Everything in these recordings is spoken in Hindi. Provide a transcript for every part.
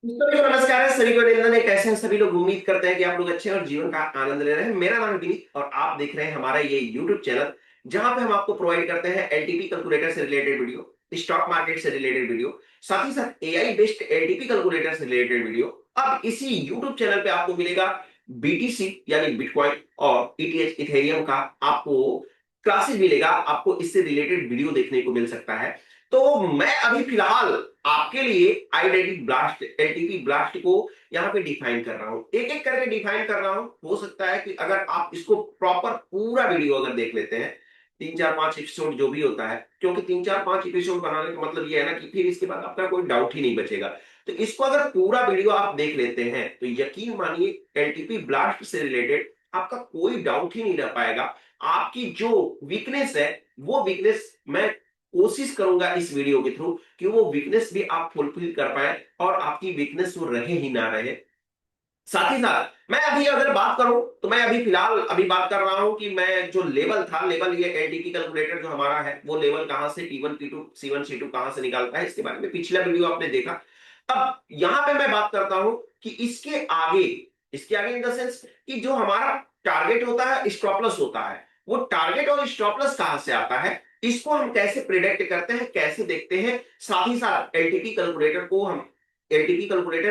सभी को नमस्कार है, सभी को अभिनंदन है। कैसे हैं सभी लोग? उम्मीद करते हैं कि आप लोग अच्छे हैं और जीवन का आनंद ले रहे हैं। मेरा नाम है विनीत और आप देख रहे हैं हमारा ये YouTube चैनल, जहां पे हम आपको प्रोवाइड करते हैं एलटीपी कैलकुलेटर से रिलेटेड वीडियो, स्टॉक मार्केट से रिलेटेड वीडियो, साथ ही साथ एआई बेस्ड एलटीपी कैलकुलेटर से रिलेटेड वीडियो। अब इसी YouTube चैनल पे आपको मिलेगा बीटीसी यानी बिटकॉइन और ईटीएच इथेरियम का आपको क्लासेस मिलेगा। आपको इससे रिलेटेड वीडियो देखने को मिल सकता है। तो मैं अभी फिलहाल आपके लिए आइडेंटिटी ब्लास्ट एलटीपी ब्लास्ट को यहाँ पे डिफाइन कर रहा हूं, एक एक करके डिफाइन कर रहा हूं। हो सकता है कि अगर आप इसको प्रॉपर पूरा वीडियो अगर देख लेते हैं, 3 4 5 एपिसोड जो भी होता है, क्योंकि 3 4 5 एपिसोड बनाने का मतलब ये है ना कि फिर इसके बाद आपका कोई डाउट ही नहीं बचेगा। तो इसको अगर पूरा वीडियो आप देख लेते हैं तो यकीन मानिए एलटीपी ब्लास्ट से रिलेटेड आपका कोई डाउट ही नहीं रह पाएगा। आपकी जो वीकनेस है वो वीकनेस मैं कोशिश करूंगा इस वीडियो के थ्रू कि वो वीकनेस भी आप फुलफिल कर पाए और आपकी वीकनेस वो रहे ही ना रहे। साथ ही साथ मैं अभी अगर बात करूं तो मैं अभी फिलहाल अभी बात कर रहा हूं कि मैं जो लेवल था, लेवल ये एलटीपी कैलकुलेटर जो हमारा है वो लेवल कहां से T1 T2 C1 C2 कहां से निकालता है, इसके बारे में पिछला वीडियो आपने देखा। अब यहां पे मैं बात करता हूं कि इसके आगे इन द सेंस कि जो हमारा टारगेट होता है, स्टॉप लॉस होता है, वो टारगेट और स्टॉप लॉस कहां से आता है, इसको हम कैसे प्रिडिक्ट करते हैं, कैसे देखते हैं। साथ ही साथ एलटीपी कैलकुलेटर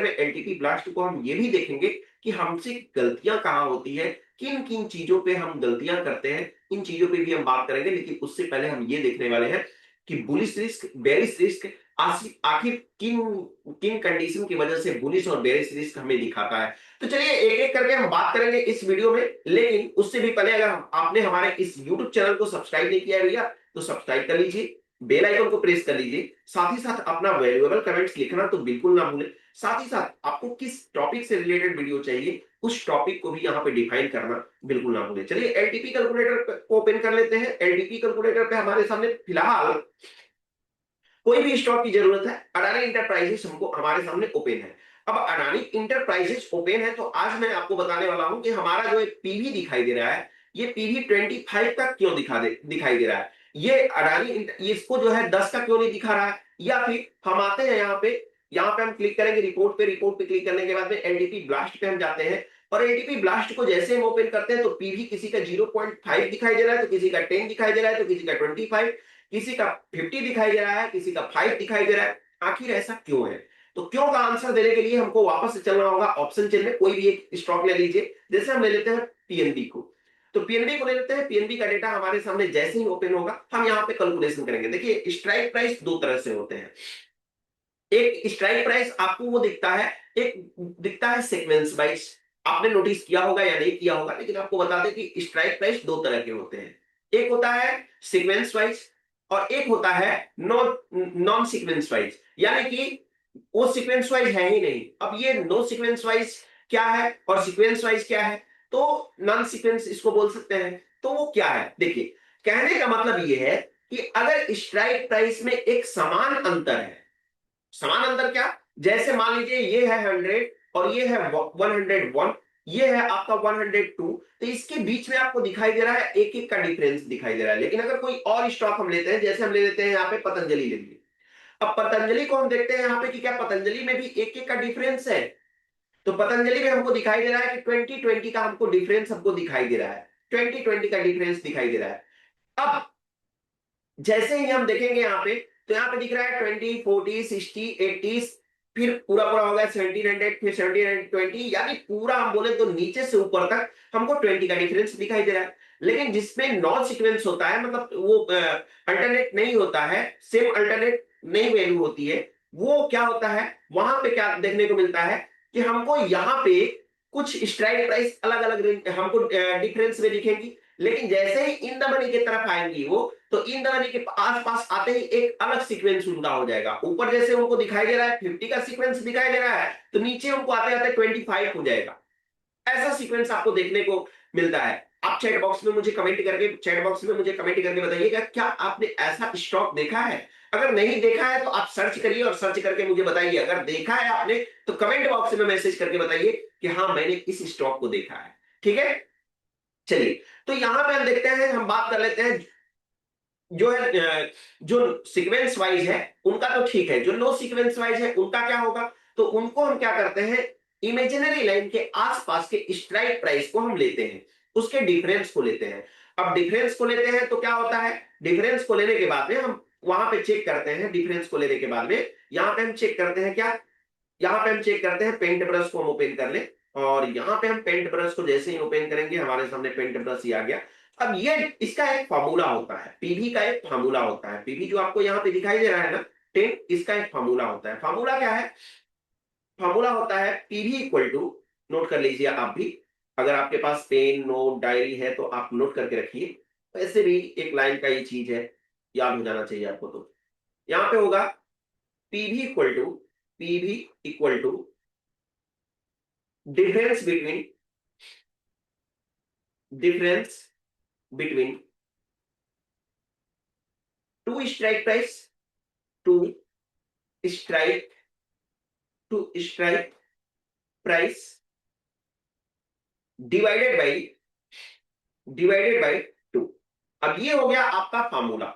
में एलटीपी ब्लास्ट को हम ये भी देखेंगे कि हमसे गलतियां कहां होती है, किन किन चीजों पे हम गलतियां करते हैं, इन चीजों पे भी हम बात करेंगे। लेकिन उससे पहले हम ये देखने वाले हैं कि बुलिश रिस्क, बेरिश रिस्क आखिर किन किन कंडीशन की वजह से बुलिश और बेरिश रिस्क हमें दिखाता है। तो चलिए एक एक करके हम बात करेंगे इस वीडियो में। लेकिन उससे भी पहले अगर आपने हमारे इस यूट्यूब चैनल को सब्सक्राइब नहीं किया है भैया, तो सब्सक्राइब कर लीजिए, बेल आइकन को प्रेस कर लीजिए। साथ ही साथ अपना वैल्यूएबल कमेंट्स लिखना तो बिल्कुल ना भूलें। साथ ही साथ आपको किस टॉपिक से रिलेटेड वीडियो चाहिए, उस टॉपिक को भी यहाँ पे डिफाइन करना बिल्कुल ना भूलें। चलिए एलटीपी कैलकुलेटर को ओपन कर लेते हैं। एलटीपी कैलकुलेटर पे हमारे सामने फिलहाल कोई भी स्टॉक की जरूरत है, अडानी इंटरप्राइजेस हमको हमारे सामने ओपन है। अब अडानी इंटरप्राइजेस ओपन है तो आज मैं आपको बताने वाला हूं कि हमारा जो एक पीवी दिखाई दे रहा है, ये पीवी 25 का क्यों दिखाई दे रहा है। ये इसको जो है 10 का क्यों नहीं दिखा रहा है। या फिर हम आते हैं यहाँ पे हम क्लिक करेंगे रिपोर्ट पे क्लिक करने के बाद में एलटीपी ब्लास्ट पे हम जाते हैं। और एलटीपी ब्लास्ट को जैसे हम ओपन करते हैं तो पीवी किसी का 0.5 दिखाई दे रहा है, तो किसी का 10 दिखाई दे रहा है, तो किसी का 25, किसी का 50 दिखाई दे रहा है, किसी का 5 दिखाई दे रहा है। आखिर ऐसा क्यों है? तो क्यों का आंसर देने के लिए हमको वापस से चलना होगा ऑप्शन चेन में। कोई भी एक स्टॉक ले लीजिए, जैसे हम ले लेते हैं पीएनबी को। तो पीएनबी को ले लेते हैं। पीएनबी का डेटा हमारे सामने जैसे ही ओपन होगा हम यहाँ पे कैलकुलेशन करेंगे। देखिए स्ट्राइक प्राइस दो तरह से होते हैं। एक स्ट्राइक प्राइस आपको वो दिखता है, एक दिखता है सीक्वेंस वाइज। आपने नोटिस किया होगा या नहीं किया होगा, लेकिन आपको बता दें कि स्ट्राइक प्राइस दो तरह के होते हैं। एक होता है सीक्वेंस वाइज और एक होता है नॉन नॉन सीक्वेंस वाइज, यानी कि वो सीक्वेंस वाइज है ही नहीं। अब ये नो सीक्वेंस वाइज क्या है और सीक्वेंस वाइज क्या है, तो नॉन सीक्वेंस इसको बोल सकते हैं। तो वो क्या है, देखिए कहने का मतलब ये है कि अगर स्ट्राइक प्राइस में एक समान अंतर है, समान अंतर क्या, जैसे मान लीजिए ये है 100 और ये है 101, ये है आपका 102, तो इसके बीच में आपको दिखाई दे रहा है एक एक का डिफरेंस दिखाई दे रहा है। लेकिन अगर कोई और स्टॉक हम लेते हैं, जैसे हम ले लेते हैं यहाँ पे पतंजलि ले लीजिए। अब पतंजलि को हम देखते हैं यहाँ पे कि क्या पतंजलि में भी एक एक का डिफरेंस है। तो पतंजलि में हमको दिखाई दे रहा है कि 2020 का हमको डिफरेंस हमको दिखाई दे रहा है, 2020 का डिफरेंस दिखाई दे रहा है। अब जैसे ही हम देखेंगे यहाँ पे, तो यहाँ पे दिख रहा है 20 40 60 80, फिर पूरा पूरा होगा 1700, फिर 1720, यानी पूरा हम बोले तो नीचे से ऊपर तक हमको 20 का डिफरेंस दिखाई दे रहा है। लेकिन जिसमें नॉन सीक्वेंस होता है, मतलब वो अल्टरनेट नहीं होता है, सेम अल्टरनेट नहीं वैल्यू होती है, वो क्या होता है, वहां पे क्या देखने को मिलता है कि हमको यहाँ पे कुछ स्ट्राइक प्राइस अलग अलग हमको डिफरेंस में दिखेगी। लेकिन जैसे ही इन द मनी की तरफ आएंगी वो, तो इन द मनी के आसपास आते ही एक अलग सीक्वेंस उनका हो जाएगा। ऊपर जैसे उनको दिखाई दे रहा है 50 का सीक्वेंस दिखाई दे रहा है, तो नीचे उनको आते आते 25 हो जाएगा। ऐसा सीक्वेंस आपको देखने को मिलता है। आप चैट बॉक्स में मुझे कमेंट करके बताइएगा, क्या आपने ऐसा स्टॉक देखा है? अगर नहीं देखा है तो आप सर्च करिए और सर्च करके मुझे बताइए। अगर देखा है आपने तो कमेंट बॉक्स में मैसेज करके बताइए कि हाँ मैंने इस स्टॉक को देखा है। ठीक है, चलिए तो यहां पे हम देखते हैं, हम बात कर लेते हैं जो है जो सीक्वेंस वाइज है उनका तो ठीक है, जो नो सीक्वेंस वाइज है उनका क्या होगा। तो उनको हम क्या करते हैं, इमेजिनरी लाइन के आसपास के स्ट्राइक प्राइस को हम लेते हैं, उसके डिफरेंस को लेते हैं। अब डिफरेंस को लेते हैं तो क्या होता है, डिफरेंस को लेने के बाद में हम वहां पे चेक करते हैं, डिफरेंस को लेने के बाद में यहां पे हम चेक करते हैं क्या, यहाँ पे हम चेक करते हैं, पेंट ब्रश को हम ओपन कर ले, और यहाँ पे हम पेंट ब्रश को जैसे ही ओपन करेंगे हमारे सामने पेंट ब्रश ही आ गया। अब ये इसका एक फार्मूला होता है, पीवी का एक फार्मूला होता है, पीवी जो आपको यहाँ पे दिखाई दे रहा है ना 10, इसका एक फार्मूला होता है। फार्मूला क्या है, फार्मूला होता है पीवी इक्वल टू, नोट कर लीजिए आप भी, अगर आपके पास पेन नोट डायरी है तो आप नोट करके रखिए, वैसे भी एक लाइन का ये चीज है, याद हो जाना चाहिए आपको। तो यहाँ पे होगा PV equal to, PV equal to difference between, difference between two strike price, two strike, two strike price divided by, divided by 2। अब ये हो गया आपका फार्मूला,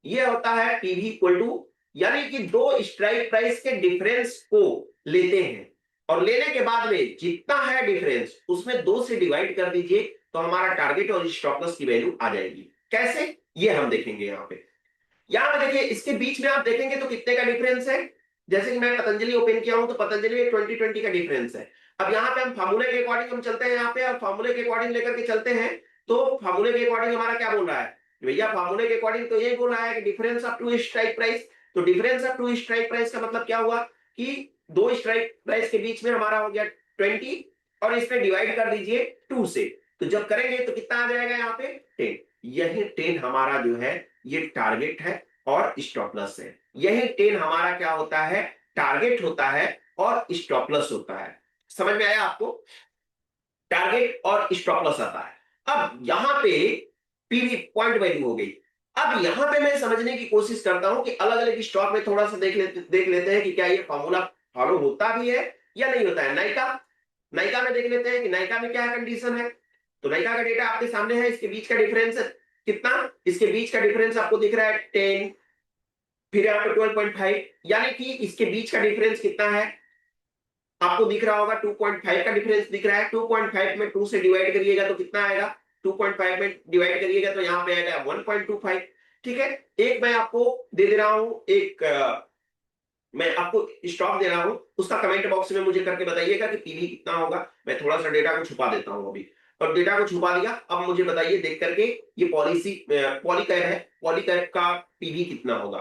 ये होता है पीवी इक्वल टू, यानी कि दो स्ट्राइक प्राइस के डिफरेंस को लेते हैं, और लेने के बाद में जितना है डिफरेंस उसमें 2 से डिवाइड कर दीजिए, तो हमारा टारगेट और स्टॉप लॉस की वैल्यू आ जाएगी। कैसे, ये हम देखेंगे यहाँ पे। यहाँ पे देखिए इसके बीच में आप देखेंगे तो कितने का डिफरेंस है, जैसे कि मैं पतंजलि ओपन किया हूं तो पतंजलि 2020 का डिफरेंस है। अब यहाँ पे हम फार्मूले के अकॉर्डिंग हम चलते हैं, यहाँ पे और फार्मूले के अकॉर्डिंग लेकर के चलते हैं, तो फार्मूले के अकॉर्डिंग हमारा क्या बोल रहा है भैया, फार्मूले के अकॉर्डिंग तो ये बोल रहा है कि difference of two strike price, तो difference of two strike price का मतलब क्या हुआ कि दो स्ट्राइक प्राइस के बीच में हमारा हो गया 20, और इसमें डिवाइड कर दीजिए 2 से, तो जब करेंगे तो कितना आ जाएगा यहाँ पे 10। यही 10 हमारा जो है ये टारगेट है और स्टॉप लॉस है, यही 10 हमारा क्या होता है, टारगेट होता है और स्टॉप लॉस होता है। समझ में आया आपको, टारगेट और स्टॉप लॉस आता है। अब यहां पे पीवी पॉइंट वैल्यू हो गई। अब यहां पे मैं समझने की कोशिश करता हूं कि अलग अलग स्टॉक में थोड़ा सा देख लेते हैं कि क्या ये फॉर्मूला फॉलो होता भी है या नहीं होता है। नायका, नायका में देख लेते हैं कि नायका में क्या कंडीशन है। तो नायका का डेटा आपके सामने है, इसके बीच का डिफरेंस कितना, इसके बीच का डिफरेंस आपको दिख रहा है 10, फिर यहाँ पे 12.5, यानी कि इसके बीच का डिफरेंस कितना है आपको दिख रहा होगा, 2.5 का डिफरेंस दिख रहा है। 2.5 में 2 से डिवाइड करिएगा तो कितना आएगा, 2.5 में डिवाइड करिएगा तो यहाँ पे आएगा 1.25। ठीक है, एक मैं आपको दे दे रहा हूं, एक मैं आपको स्टॉक दे रहा हूं, उसका कमेंट बॉक्स में मुझे करके बताइएगा कि पीवी कितना होगा। मैं थोड़ा सा डेटा को छुपा देता हूं अभी, और डेटा को छुपा दिया। अब मुझे बताइए देख करके ये पॉलिसी पॉलीकैब है, पॉलीकैब का पीवी कितना होगा।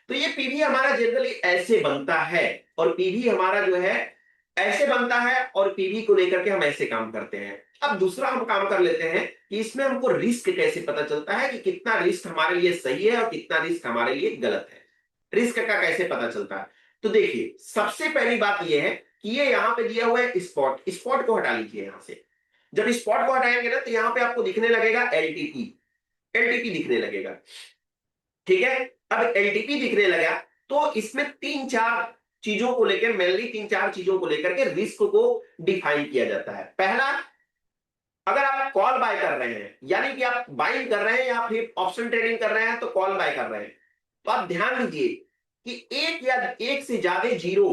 तो ये पीवी हमारा जनरली ऐसे बनता है, और पीवी हमारा जो है ऐसे बनता है, और पीवी को लेकर के हम ऐसे काम करते हैं। अब दूसरा हम काम कर लेते हैं कि इसमें हमको रिस्क कैसे पता चलता है, कि कितना रिस्क हमारे लिए सही है और कितना रिस्क हमारे लिए गलत है, रिस्क का कैसे पता चलता है। तो देखिए सबसे पहली बात यह है कि ये यहाँ पे दिया हुआ है स्पॉट, स्पॉट को हटा लीजिए यहां से। जब स्पॉट को हटाएंगे ना तो यहाँ पे आपको दिखने लगेगा एलटीपी, एलटीपी दिखने लगेगा। ठीक है, अब एलटीपी दिखने लगा तो इसमें 3-4 चीजों को लेकर, मेनली 3-4 चीजों को लेकर के रिस्क को डिफाइन किया जाता है। पहला, अगर आप कॉल बाय कर रहे हैं, यानी कि आप बाइंग कर रहे हैं या फिर ऑप्शन ट्रेडिंग कर रहे हैं, तो कॉल बाय कर रहे हैं, तो आप ध्यान दीजिए कि एक या एक से ज्यादा जीरो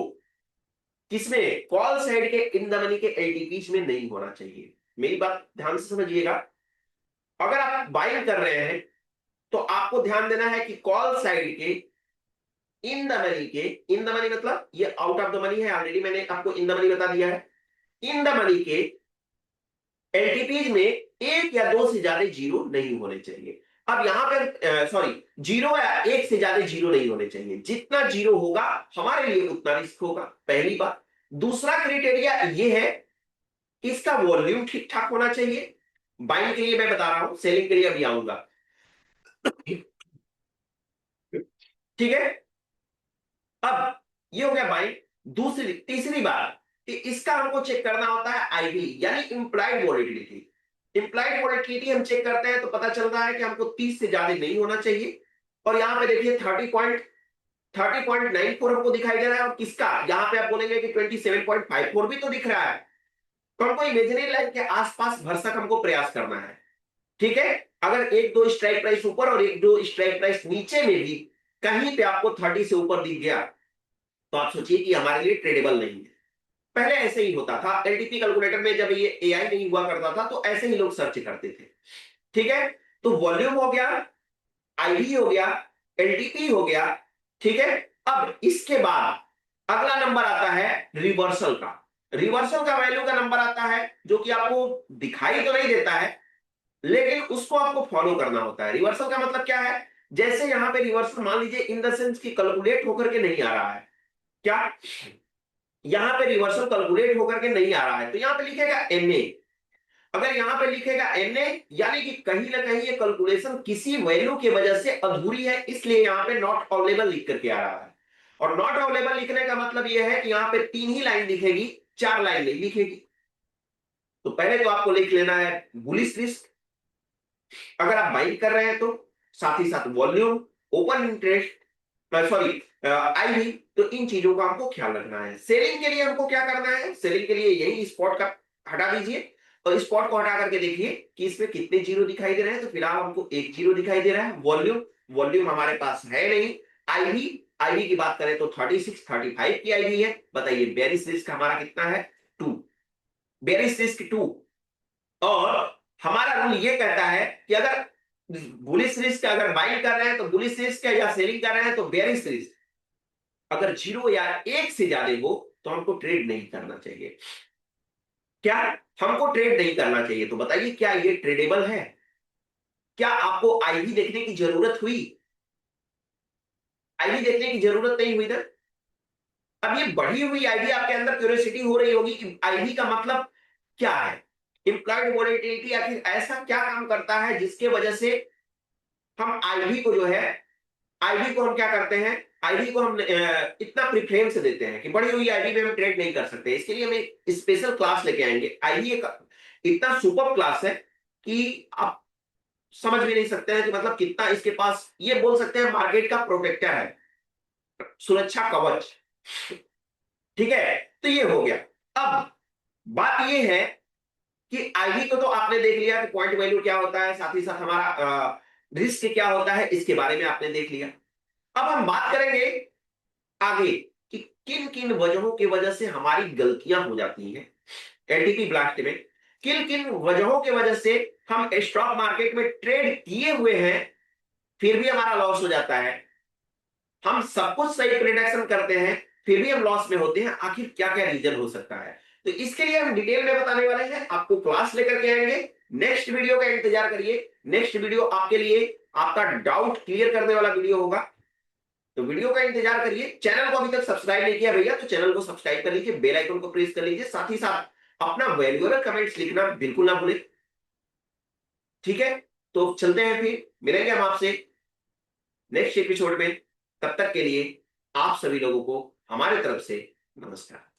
किसमें, कॉल साइड के इन द मनी के एलटीपीज में नहीं होना चाहिए। मेरी बात ध्यान से समझिएगा, अगर आप बाइंग कर रहे हैं तो आपको ध्यान देना है कि कॉल साइड के इन द मनी के, इन द मनी मतलब ये आउट ऑफ द मनी है, ऑलरेडी मैंने आपको इन द मनी बता दिया है। इन द मनी के एलटीपीज में एक या दो से ज्यादा जीरो नहीं होने चाहिए। अब यहां पर सॉरी, जीरो या एक से ज्यादा जीरो नहीं होने चाहिए, जितना जीरो होगा हमारे लिए उतना रिस्क होगा, पहली बात। दूसरा क्राइटेरिया ये है कि इसका वॉल्यूम ठीक ठाक होना चाहिए। बाइंग के लिए मैं बता रहा हूं, सेलिंग के लिए अभी आऊंगा। ठीक है, अब ये हो गया बाइंग। दूसरी तीसरी बात कि इसका हमको चेक करना होता है आईवी, यानी इंप्लाइड वॉलेटिलिटी। इंप्लाइड वॉलेटिलिटी हम चेक करते हैं तो पता चल रहा है कि हमको 30 से ज्यादा नहीं होना चाहिए, और यहां पे देखिए 30.94 हमको दिखाई दे रहा है, और किसका यहां पे आप बोलेंगे कि 27.54 भी तो दिख रहा है। तो हमको इमेजिनरी लाइन के आसपास भरसक हमको प्रयास करना है। ठीक है, अगर एक दो स्ट्राइक प्राइस ऊपर और एक दो स्ट्राइक प्राइस नीचे में भी कहीं पे आपको 30 से ऊपर दिख गया तो आप सोचिए कि हमारे लिए ट्रेडेबल नहीं है। पहले ऐसे ही होता था एलटीपी कैलकुलेटर में, जब ये एआई नहीं हुआ करता था तो ऐसे ही लोग सर्च करते थे। ठीक है, तो वॉल्यूम हो गया, आईवी हो गया, एलटीपी हो गया। ठीक है, अब इसके बाद अगला नंबर आता है रिवर्सल का। रिवर्सल का वैल्यू का नंबर आता है जो कि आपको दिखाई तो नहीं देता है, लेकिन उसको आपको फॉलो करना होता है। रिवर्सल का मतलब क्या है? जैसे यहां पे रिवर्सल मान लीजिए इन द सेंस की कैलकुलेट होकर के नहीं आ रहा है। क्या यहां पे रिवर्सल कैलकुलेट होकर के नहीं आ रहा है, तो यहां पे लिखेगा एनए। अगर यहां पे लिखेगा एनए, यानी कि कहीं ना कहीं ये कैलकुलेशन किसी वैल्यू की वजह से अधूरी है, इसलिए यहां पे नॉट अवेलेबल लिख करके आ रहा है। और नॉट अवेलेबल लिखने का मतलब यह है कि यहां पे 3 ही लाइन दिखेगी, 4 लाइन नहीं लिखेगी। तो पहले तो आपको लिख लेना है बुलिश रिस्क, अगर आप बाइंग कर रहे हैं तो, साथ ही साथ volume, open interest, sorry IV, तो इन चीजों का हमको ख्याल रखना है। सेलिंग के लिए हमको क्या करना है? सेलिंग के लिए यही स्पॉट का हटा दीजिए और स्पॉट को हटा करके देखिए कि इसमें कितने जीरो दिखाई दे रहे हैं। तो फिलहाल हमको एक जीरो दिखाई दे रहा है। वॉल्यूम, वॉल्यूम हमारे पास है नहीं। आईवी, आईवी की बात करें तो 36 35 की आईवी है। बताइए बेरिश रिस्क हमारा कितना है? 2। Bearish risk 2। और हमारा रूल ये कहता है कि अगर बुलिश रिस्क अगर बाइंग कर रहे हैं तो बुलिश रिस्क या सेलिंग कर रहे हैं तो बेरिश रिस्क अगर 0 या 1 से ज्यादा हो तो हमको ट्रेड नहीं करना चाहिए। क्या हमको ट्रेड नहीं करना चाहिए? तो बताइए क्या ये ट्रेडेबल है? क्या आपको आईवी देखने की जरूरत हुई? आईवी देखने की जरूरत नहीं हुई ना। अब ये बढ़ी हुई आईवी आपके अंदर क्यूरियोसिटी हो रही होगी कि आईवी का मतलब क्या है, इम्प्लॉयड वोलेटिलिटी आखिर ऐसा क्या काम करता है जिसके वजह से हम आईवी को जो है, आईवी को हम क्या करते हैं, आईवी को हम इतना प्रीफरेंस देते हैं कि बढ़ी हुई आईवी में हम ट्रेड नहीं कर सकते। इसके लिए हम एक स्पेशल क्लास लेके आएंगे। आईवी एक इतना सुपर क्लास है कि आप समझ भी नहीं सकते हैं कि मतलब कितना इसके पास, ये बोल सकते हैं मार्केट का प्रोटेक्टर है, सुरक्षा कवच। ठीक है, तो ये हो गया। अब बात ये है कि आईवी को तो आपने देख लिया कि पॉइंट वैल्यू क्या होता है, साथ ही साथ हमारा रिस्क क्या होता है, इसके बारे में आपने देख लिया। अब हम बात करेंगे आगे कि किन किन वजहों की वजह से हमारी गलतियां हो जाती हैं एलटीपी ब्लास्ट में। किन किन वजहों की वजह से हम स्टॉक मार्केट में ट्रेड किए हुए हैं फिर भी हमारा लॉस हो जाता है। हम सब कुछ सही प्रिडिक्शन करते हैं फिर भी हम लॉस में होते हैं। आखिर क्या क्या रीजन हो सकता है? तो इसके लिए हम डिटेल में बताने वाले हैं, आपको क्लास लेकर के आएंगे। नेक्स्ट वीडियो का इंतजार करिए। नेक्स्ट वीडियो आपके लिए आपका डाउट क्लियर करने वाला वीडियो होगा, तो वीडियो का इंतजार करिए। चैनल को अभी तक सब्सक्राइब नहीं किया भैया तो चैनल को सब्सक्राइब कर लीजिए, बेल आइकन को प्रेस कर लीजिए, साथ ही साथ अपना वैल्यूएबल कमेंट्स लिखना बिल्कुल ना भूलें। ठीक है, तो चलते हैं, फिर मिलेंगे हम आपसे नेक्स्ट एपिसोड में। तब तक के लिए आप सभी लोगों को हमारी तरफ से नमस्कार।